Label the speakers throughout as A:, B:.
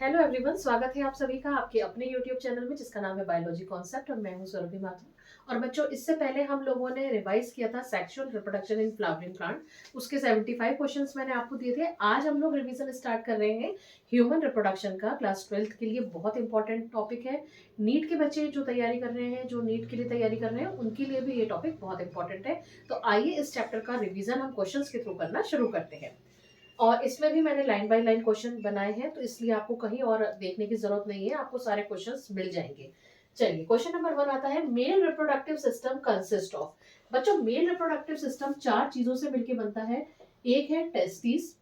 A: Hello everyone, स्वागत है आप सभी का आपके अपने यूट्यूब चैनल में जिसका नाम है बायोलॉजी कॉन्सेप्ट और मैं हूं सुरभि माथुर। और बच्चों, इससे पहले हम लोगों ने रिवाइज किया था sexual reproduction in flowering plant. उसके 75 क्वेश्चंस मैंने आपको दिए थे। आज हम लोग रिवीजन स्टार्ट कर रहे हैं ह्यूमन रिप्रोडक्शन का। क्लास 12th के लिए बहुत इंपॉर्टेंट टॉपिक है। नीट के बच्चे जो तैयारी कर रहे हैं, जो नीट के लिए तैयारी कर रहे हैं, उनके लिए भी ये टॉपिक बहुत इंपॉर्टेंट है। तो आइए इस चैप्टर का रिविजन हम क्वेश्चंस के थ्रू करना शुरू करते हैं। और इसमें भी मैंने लाइन बाय लाइन क्वेश्चन बनाए हैं, तो इसलिए आपको कहीं और देखने की जरूरत नहीं है, आपको सारे क्वेश्चंस मिल जाएंगे। चलिए, क्वेश्चन नंबर 1 आता है, male reproductive system consist of. बच्चों, मेल रिप्रोडक्टिव सिस्टम 4 चीजों से मिलकर बनता है। एक है टेस्टिस,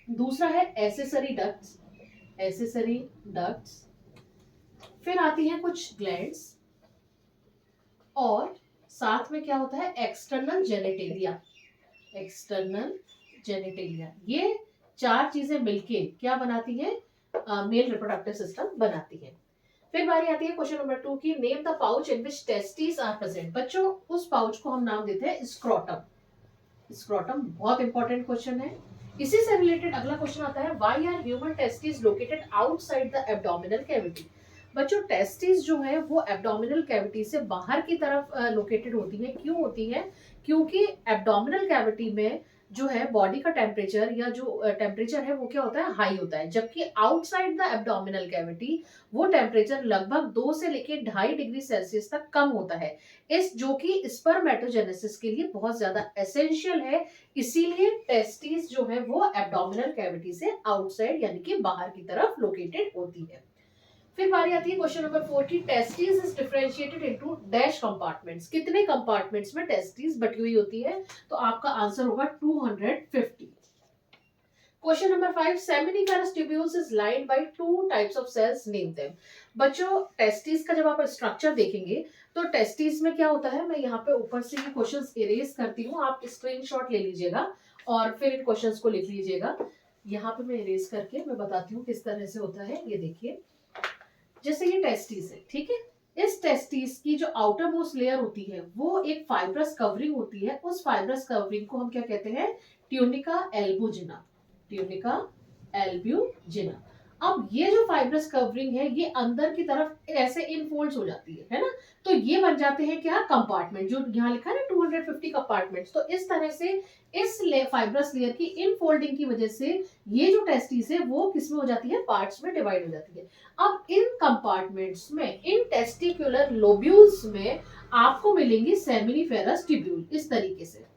A: दूसरा है एसेसरी डक्ट्स, फिर आती हैं कुछ ग्लैंड्स, और साथ में क्या होता है, एक्सटर्नल जेनेटेलिया। ये 4 चीजें मिलके क्या बनाती है, मेल रिप्रोडक्टिव सिस्टम बनाती है। फिर बारी आती है क्वेश्चन नंबर 2 की, name the pouch in which testis are present. बच्चों, उस पाउच को हम नाम देते हैं स्क्रोटम। स्क्रोटम बहुत इंपॉर्टेंट क्वेश्चन है। इसी से रिलेटेड अगला क्वेश्चन आता है, why are human testis located outside the abdominal cavity. बच्चों, टेस्टिस जो है वो एब्डोमिनल कैविटी से बाहर की तरफ लोकेटेड होती है। क्यों होती है? क्योंकि एब्डोमिनल कैविटी में जो है बॉडी का टेम्परेचर या जो टेम्परेचर है वो क्या होता है, हाई होता है। जबकि आउटसाइड द एब्डोमिनल कैविटी वो टेम्परेचर लगभग 2 से लेकर 2.5 डिग्री सेल्सियस तक कम होता है। इस जो कि स्पर्मेटोजेनेसिस के लिए बहुत ज्यादा एसेंशियल है। इसीलिए टेस्टिस जो है वो एब्डोमिनल कैविटी से आउटसाइड यानी कि बाहर की तरफ लोकेटेड होती है। फिर बारी आती है क्वेश्चन नंबर 4 की, testis is differentiated into dash compartments. कितने कंपार्टमेंट्स में टेस्टिस बटी हुई होती है? तो आपका आंसर होगा 250। Question number 5, seminiferous tubules is lined by 2 types of cells, name them. बच्चों, टेस्टिस का जब आप स्ट्रक्चर देखेंगे तो टेस्टिस में क्या होता है, मैं यहाँ पे ऊपर से ये क्वेश्चंस इरेज करती हूँ, आप स्क्रीनशॉट ले लीजिएगा और फिर इन क्वेश्चंस को लिख लीजिएगा। यहाँ पे मैं इरेज करके मैं बताती हूँ किस तरह से होता है। ये देखिए, जैसे ये टेस्टिस है, ठीक है। इस टेस्टिस की जो आउटर मोस्ट लेयर होती है वो एक फाइब्रस कवरिंग होती है। उस फाइब्रस कवरिंग को हम क्या कहते हैं, ट्यूनिका एल्बुजिना। ट्यूनिका एल्ब्यूजिना। अब ये जो फाइब्रस कवरिंग है ये अंदर की तरफ ऐसे इनफोल्ड हो जाती है ना। तो ये बन जाते हैं क्या, कंपार्टमेंट। जो यहाँ लिखा है ना 250 कंपार्टमेंट्स, तो इस तरह से इस फाइब्रस लेयर की इनफोल्डिंग की वजह से ये जो टेस्टिस है वो किसमें हो जाती है, पार्ट्स में डिवाइड हो जाती है। अब इन कंपार्टमेंट्स में, इन टेस्टिकुलर लोब्यूल्स में आपको मिलेंगी सेमिनिफेरस ट्यूब्यूल इस तरीके से।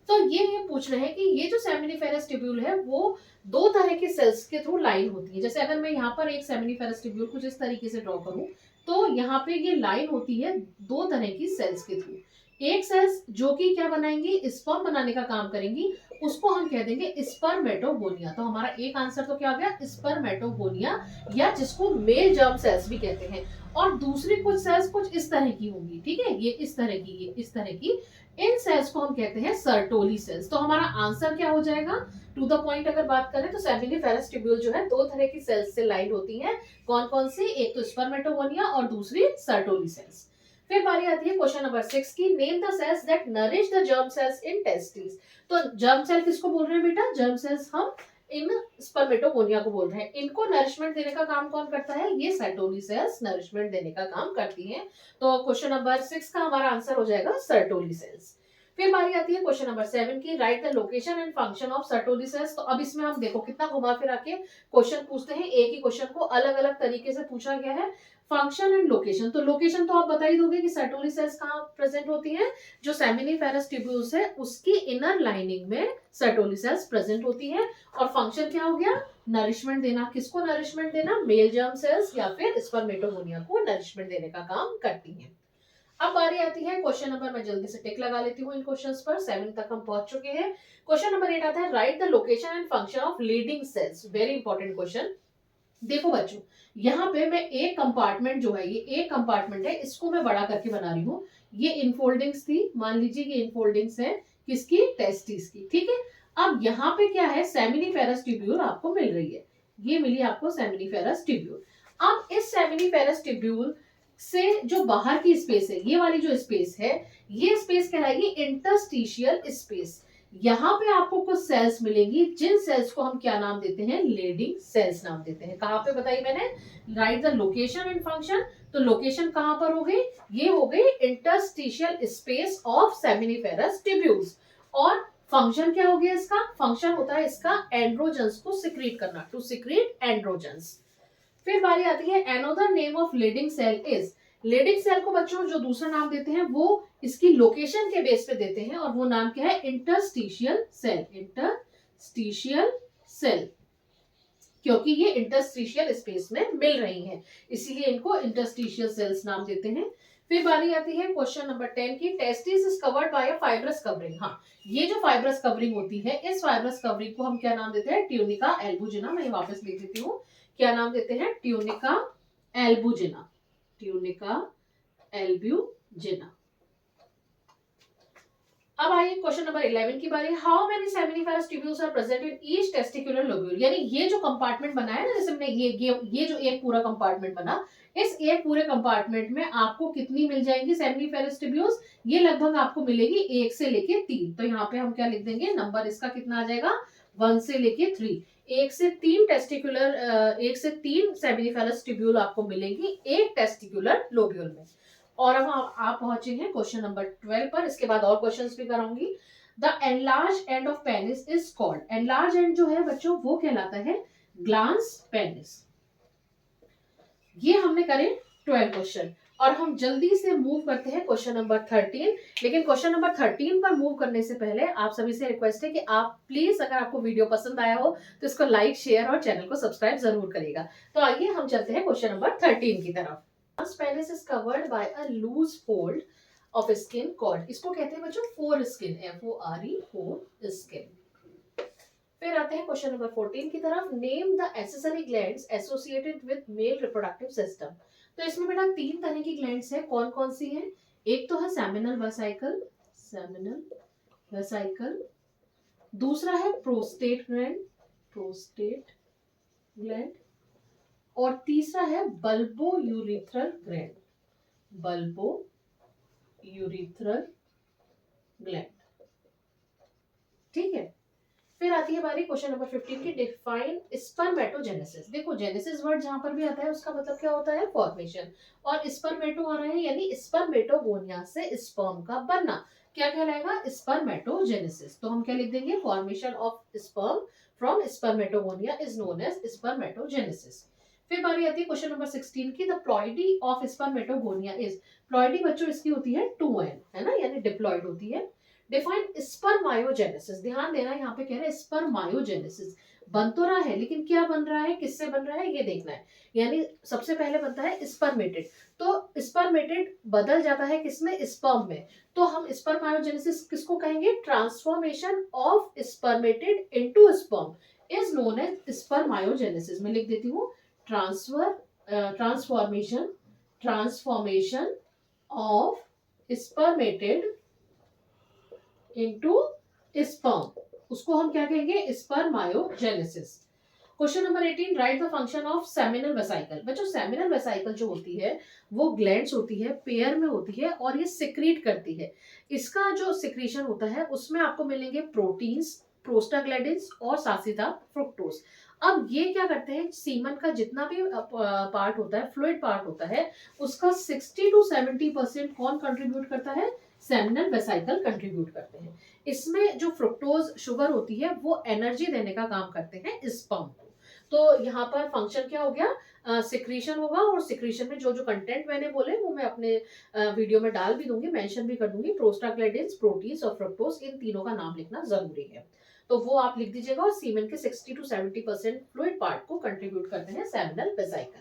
A: तो ये पूछ रहे हैं कि ये जो सेमिनिफेरस ट्यूब्यूल है वो 2 तरह के सेल्स के थ्रू लाइन होती है। जैसे अगर मैं यहाँ पर एक सेमिनिफेरस ट्यूब्यूल कुछ इस तरीके से ड्रॉ करूं, तो यहाँ पे ये लाइन होती है 2 तरह की सेल्स के थ्रू। एक सेल्स जो कि क्या बनाएंगी, स्पर्म बनाने का काम करेंगी, उसको हम कह देंगे स्पर्मेटोगोनिया। तो हमारा एक आंसर तो क्या आ गया, स्पर्मेटोगोनिया, या जिसको मेल जर्म सेल्स भी कहते हैं। और दूसरी कुछ सेल्स कुछ इस तरह की होंगी, ठीक है, ये इस तरह की, ये इस तरह की। इन सेल्स को हम कहते हैं सर्टोली सेल्स। तो हमारा आंसर क्या हो जाएगा, टू द पॉइंट अगर बात करें तो सेमिनिफेरस ट्यूब्यूल जो है 2 तरह की सेल्स से लाइन होती हैं। कौन कौन सी, एक तो स्पर्मेटोगोनिया और दूसरी सर्टोली सेल्स। फिर बारी आती है क्वेश्चन नंबर 6 की, name the cells that nourish the germ cells in testis. तो जर्म सेल किसको बोल रहे हैं बेटा, जर्म सेल्स हम इन स्पर्मेटोगोनिया को बोल रहे हैं। इनको नरिशमेंट देने का काम कौन करता है, ये सर्टोली सेल्स नरिशमेंट देने का काम करती हैं। तो क्वेश्चन नंबर 6 का हमारा आंसर हो जाएगा सर्टोली सेल्स। फिर बारी आती है क्वेश्चन नंबर 7 की, right the location and function of Sertoli cells. तो अब इसमें हम देखो कितना घुमा फिरा के क्वेश्चन पूछते हैं, एक ही क्वेश्चन को अलग अलग तरीके से पूछा गया है। फंक्शन एंड लोकेशन, तो लोकेशन तो आप बता ही दोगे कि सर्टोली सेल्स कहाँ प्रेजेंट होती हैं, जो सेमिनिफेरस ट्यूब्यूल्स है उसकी इनर लाइनिंग में सर्टोली सेल्स प्रेजेंट होती है। और फंक्शन क्या हो गया, नरिशमेंट देना। किसको नरिशमेंट देना, मेल जर्म सेल्स या फिर स्पर्मेटोगोनिया को नरिशमेंट देने का काम करती है। अब बारी आती है क्वेश्चन नंबर, मैं जल्दी से टिक लगा लेती हूँ इन क्वेश्चंस पर, 7 तक हम पहुंच चुके हैं। क्वेश्चन नंबर 8 आता है, write the location and function of leading cells. Very important question. देखो बच्चों, यहाँ पे मैं एक कंपार्टमेंट जो है, ये एक कंपार्टमेंट है, इसको मैं बड़ा करके बना रही हूँ। ये इनफोल्डिंग्स थी, मान लीजिए ये इनफोल्डिंग्स है किसकी, टेस्टिस की, ठीक है। अब यहाँ पे क्या है, सेमिनिफेरस ट्यूब्यूल आपको मिल रही है, ये मिली आपको सेमिनिफेरस ट्यूब्यूल। अब इस सेमिनिफेरस ट्यूब्यूल से जो बाहर की स्पेस है, ये वाली जो स्पेस है, ये स्पेस कहलाएगी इंटरस्टिशियल स्पेस। यहाँ पे आपको कुछ सेल्स मिलेंगी जिन सेल्स को हम क्या नाम देते हैं, लीडिंग सेल्स नाम देते हैं। कहाँ पे बताई मैंने, right the location and function. तो लोकेशन कहाँ पर हो गई, ये हो गई interstitial space of seminiferous tubules. और फंक्शन क्या हो गया इसका, फंक्शन होता है इसका एंड्रोजन्स को सिक्रीट करना, टू सिक्रीट एंड्रोजन्स। फिर बारी आती है another name of leading cell is, leading cell को बच्चों जो दूसरा नाम देते हैं वो इसकी लोकेशन के बेस पे देते हैं, और वो नाम क्या है, इंटरस्टिशियल सेल। इंटरस्टिशियल सेल, क्योंकि ये इंटरस्टिशियल स्पेस में मिल रही हैं, इसीलिए इनको इंटरस्टिशियल सेल्स नाम देते हैं। फिर बारी आती है क्वेश्चन नंबर 10 की, testis is covered by a fibrous covering. हाँ, ये जो फाइब्रस कवरिंग होती है, इस फाइब्रस कवरिंग को हम क्या नाम देते हैं, ट्यूनिका एल्बुजिना। मैं वापस लिख देती हूँ, क्या नाम देते हैं, ट्यूनिका एल्बुजिना। ट्यूनिका एल्बुजिना। अब आइए क्वेश्चन नंबर 11 की बारी। How many seminiferous tubules are present in each testicular lobule. यानी ये जो कंपार्टमेंट बना है ना, जैसे हमने ये जो एक पूरा कंपार्टमेंट बना, इस एक पूरे कंपार्टमेंट में आपको कितनी मिल जाएंगी सेमिनिफेरस ट्यूब्यूल्स, ये लगभग आपको मिलेगी 1 से लेके 3। तो यहाँ पे हम क्या लिख देंगे, नंबर इसका कितना आ जाएगा, 1 से लेके 3। 1 से 3 टेस्टिकुलर, 1 से 3 सेमिनिफेरस ट्यूब्यूल आपको मिलेंगी एक टेस्टिकुलर लोब्यूल में। और अब आप पहुंचे हैं क्वेश्चन नंबर 12 पर। इसके बाद और क्वेश्चंस भी कराऊंगी। The enlarge end of penis is called, enlarge end जो है बच्चों वो कहलाता है ग्लांस पेनिस। ये हमने करे 12 क्वेश्चन, और हम जल्दी से मूव करते हैं क्वेश्चन नंबर 13। लेकिन क्वेश्चन नंबर 13 पर मूव करने से पहले आप सभी से रिक्वेस्ट है कि आप प्लीज, अगर आपको वीडियो पसंद आया हो तो इसको लाइक, शेयर और चैनल को सब्सक्राइब जरूर करिएगा। तो आइए हम चलते हैं क्वेश्चन नंबर 13 की तरफ। Penis is covered by a loose fold of skin called, इसको कहते हैं बच्चों foreskin, FORE, foreskin। फिर आते हैं क्वेश्चन नंबर 14 की तरफ। Name the accessory glands associated with male reproductive system. तो इसमें बेटा 3 तरह की ग्लैंड्स हैं, कौन कौन सी हैं, एक तो है सेमिनल वेसिकल, सेमिनल वेसिकल। दूसरा है प्रोस्टेट ग्लैंड, प्रोस्टेट ग्लैंड। और तीसरा है bulbo urethral gland, bulbo urethral gland. ठीक है। फिर आती है बारी क्वेश्चन नंबर 15 की, डिफाइन स्पर्मेटोजेनेसिस। देखो जेनेसिस वर्ड जहां पर भी आता है उसका मतलब क्या होता है, फॉर्मेशन। और स्पर्मेटो आ रहा है यानी स्पर्मेटोगोनिया से स्पर्म का बनना, क्या कहलाएगा, स्पर्मेटोजेनेसिस। तो हम क्या लिख देंगे, formation of sperm from spermatogonia is known as spermatogenesis. फिर बारी आती है क्वेश्चन नंबर 16 की, the ploidy of spermatogonia is, ploidy बच्चों इसकी होती है 2n, है ना, यानी डिप्लॉइड होती है। डिफाइन स्पर्मायोजेनेसिस, ध्यान देना यहाँ पे कह रहे हैं स्पर्मायोजेनेसिस, बन तो रहा है लेकिन क्या बन रहा है, किससे बन रहा है ये देखना है। यानी सबसे पहले बनता है स्पर्मेटेड, तो स्पर्मेटेड बदल जाता है किसमें, स्पर्म में। तो हम स्पर्मायोजेनेसिस किसको कहेंगे, transformation of spermatid into sperm is known as spermiogenesis. मैं लिख देती हूँ, transformation of spermatid into sperm, उसको हम क्या कहेंगे, spermiogenesis. Question number 18, write the function of seminal vesicle. बच्चों सेमिनल वेसिकल जो होती है वो ग्लैंड्स होती है, पेयर में होती है, और ये सिक्रीट करती है। इसका जो सिक्रीशन होता है उसमें आपको मिलेंगे प्रोटीन्स, प्रोस्टाग्लैंडिन्स और साथ ही साथ फ्रुक्टोज। अब ये क्या करते हैं, सीमन का जितना भी पार्ट होता है, फ्लूइड पार्ट होता है, उसका 60 to 70% कौन कंट्रीब्यूट करता है, सेमिनल वेसिकल कंट्रीब्यूट करते हैं। इसमें जो फ्रुक्टोज शुगर होती है वो एनर्जी देने का काम करते हैं स्पर्म को। तो यहाँ पर फंक्शन क्या हो गया, सिक्रीशन होगा, और सिक्रीशन में जो जो कंटेंट मैंने बोले वो मैं अपने वीडियो में डाल भी दूंगी, मेंशन भी कर दूंगी। प्रोस्टाग्लैंडिन्स, प्रोटीन्स और फ्रुक्टोज, इन तीनों का नाम लिखना जरूरी है, तो वो आप लिख दीजिएगा। और सीमेन के 60 to 70% फ्लूइड पार्ट को कंट्रीब्यूट करते हैं सेमिनल वेसिकल।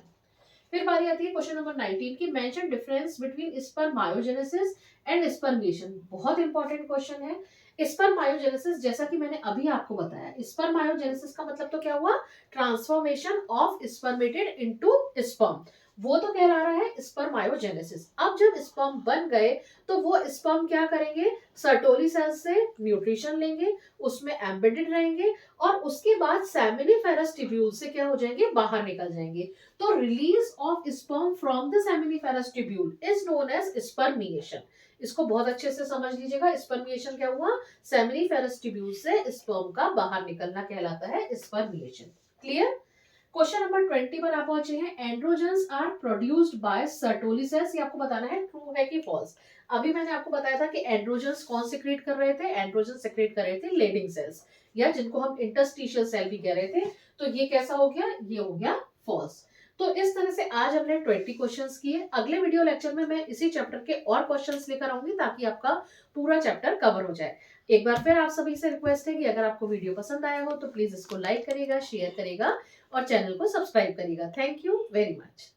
A: फिर बारी आती है क्वेश्चन नंबर 19 की, mention difference between spermiogenesis and spermiation. बहुत इंपॉर्टेंट क्वेश्चन है। स्पर्मायोजेनेसिस जैसा कि मैंने अभी आपको बताया, स्पर्मायोजेनेसिस का मतलब तो क्या हुआ, transformation of spermatid into sperm. वो तो कहला रहा है स्पर्मायोजेनेसिस। अब जब स्पर्म बन गए तो वो स्पर्म क्या करेंगे, सर्टोली सेल से न्यूट्रिशन लेंगे, उसमें एम्बेडेड रहेंगे और उसके बाद सेमिनिफेरस ट्यूब्यूल से क्या हो जाएंगे, बाहर निकल जाएंगे। तो release of sperm from the seminiferous tubule is known as spermiation. इसको बहुत अच्छे से समझ लीजिएगा, स्पर्मिएशन क्या हुआ, सेमिनिफेरस ट्यूब्यूल से स्पर्म का बाहर निकलना कहलाता है स्पर्मिएशन। क्लियर। क्वेश्चन नंबर 20 पर आप पहुंचे हैं। Androgens are produced by Sertoli cells, ये आपको बताना है ट्रू है कि फॉल्स। अभी मैंने आपको बताया था कि एंड्रोजन्स कौन सिक्रीट कर रहे थे, एंड्रोजन सिक्रीट कर रहे थे लेडिंग सेल्स, या जिनको हम इंटरस्टिशियल सेल भी कह रहे थे। तो ये कैसा हो गया, ये हो गया फॉल्स। तो इस तरह से आज हमने 20 क्वेश्चंस किए। अगले वीडियो लेक्चर में मैं इसी चैप्टर के और क्वेश्चंस लेकर आऊंगी ताकि आपका पूरा चैप्टर कवर हो जाए। एक बार फिर आप सभी से रिक्वेस्ट है कि अगर आपको वीडियो पसंद आया हो तो प्लीज इसको लाइक करिएगा, शेयर करिएगा और चैनल को सब्सक्राइब करिएगा। Thank you very much.